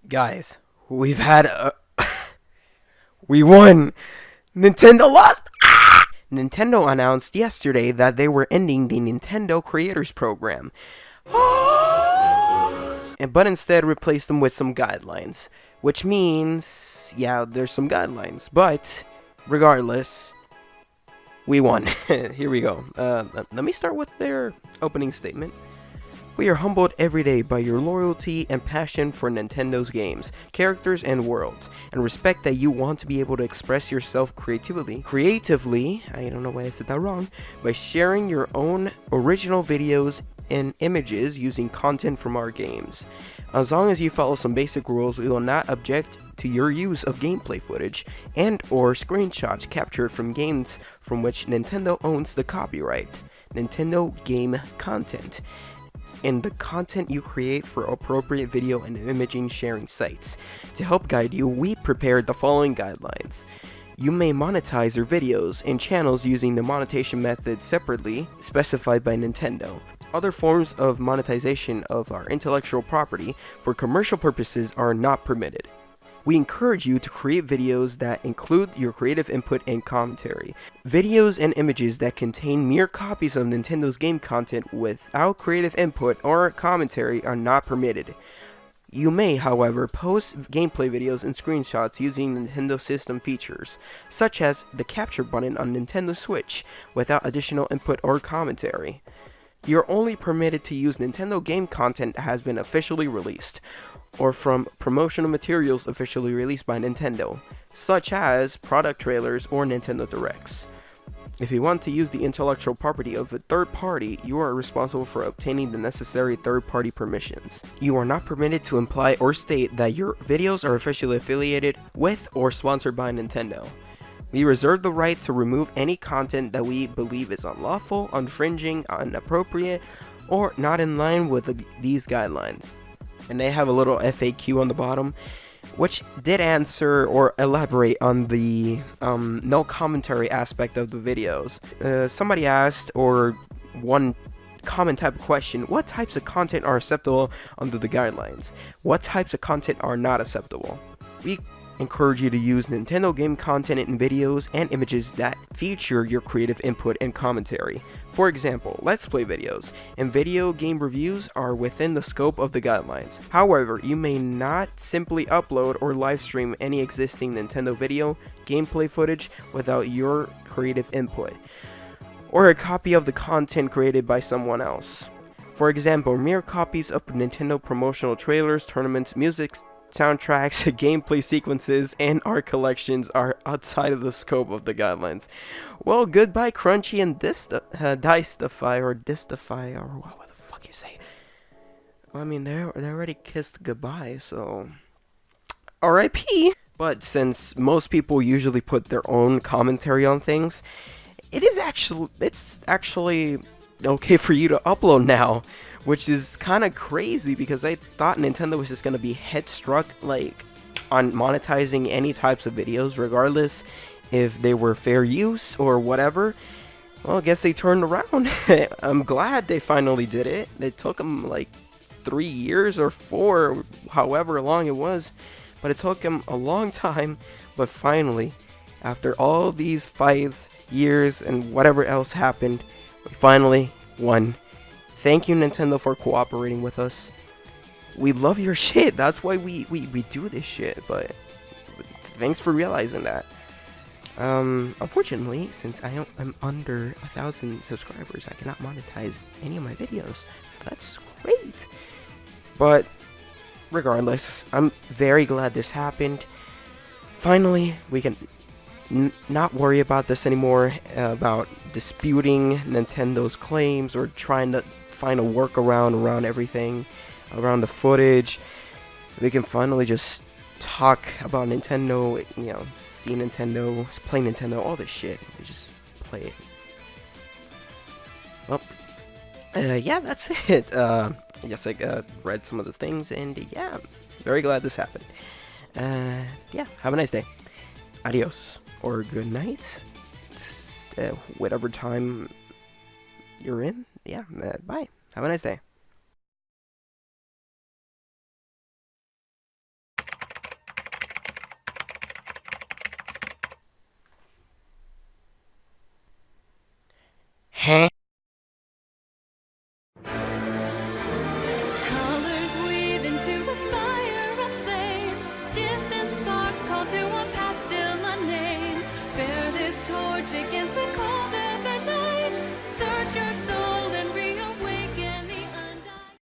Guys, we've had a. We won! Nintendo lost! Nintendo announced yesterday that they were ending the Nintendo Creators Program. But instead replaced them with some guidelines. Which means, yeah, there's some guidelines. But, regardless, we won. Here we go. Let me start with their opening statement. We are humbled every day by your loyalty and passion for Nintendo's games, characters, and worlds, and respect that you want to be able to express yourself creatively, I don't know why I said that wrong, by sharing your own original videos and images using content from our games. As long as you follow some basic rules, we will not object to your use of gameplay footage and or screenshots captured from games from which Nintendo owns the copyright. Nintendo game content. And the content you create for appropriate video and imaging sharing sites. To help guide you, we prepared the following guidelines. You may monetize your videos and channels using the monetization method separately specified by Nintendo. Other forms of monetization of our intellectual property for commercial purposes are not permitted. We encourage you to create videos that include your creative input and commentary. Videos and images that contain mere copies of Nintendo's game content without creative input or commentary are not permitted. You may, however, post gameplay videos and screenshots using Nintendo system features, such as the capture button on Nintendo Switch, without additional input or commentary. You're only permitted to use Nintendo game content that has been officially released, or from promotional materials officially released by Nintendo, such as product trailers or Nintendo Directs. If you want to use the intellectual property of a third party, you are responsible for obtaining the necessary third-party permissions. You are not permitted to imply or state that your videos are officially affiliated with or sponsored by Nintendo. We reserve the right to remove any content that we believe is unlawful, infringing, inappropriate, or not in line with these guidelines. And they have a little FAQ on the bottom, which did answer or elaborate on the no commentary aspect of the videos. Somebody asked, or one common type of question, what types of content are acceptable under the guidelines? What types of content are not acceptable? We encourage you to use Nintendo game content in videos and images that feature your creative input and commentary. For example, Let's Play videos and video game reviews are within the scope of the guidelines. However, you may not simply upload or livestream any existing Nintendo video, gameplay footage without your creative input, or a copy of the content created by someone else. For example, mere copies of Nintendo promotional trailers, tournaments, music, soundtracks, gameplay sequences, and art collections are outside of the scope of the guidelines. Well, goodbye Crunchy and Distify, or Distify, or what the fuck you say? Well, I mean, they already kissed goodbye, so R.I.P. But since most people usually put their own commentary on things, it's actually okay for you to upload now, which is kind of crazy because I thought Nintendo was just gonna be headstruck like on monetizing any types of videos, regardless if they were fair use or whatever. Well, I guess they turned around. I'm glad they finally did it. It took them like 3 years or 4, however long it was, but it took them a long time. But finally, after all these fights, years, and whatever else happened, we finally won. Thank you, Nintendo, for cooperating with us. We love your shit. That's why we do this shit. But thanks for realizing that. Unfortunately, since I'm under 1,000 subscribers, I cannot monetize any of my videos. So that's great. But regardless, I'm very glad this happened. Finally, we can not worry about this anymore, about disputing Nintendo's claims or trying to find a workaround around everything, around the footage. We can finally just talk about Nintendo, see Nintendo, play Nintendo, all this shit. We just play it. Well, yeah, that's it. I guess I read some of the things, and yeah, very glad this happened. Yeah, have a nice day. Adios, or good night, whatever time you're in. Yeah, bye. Have a nice day.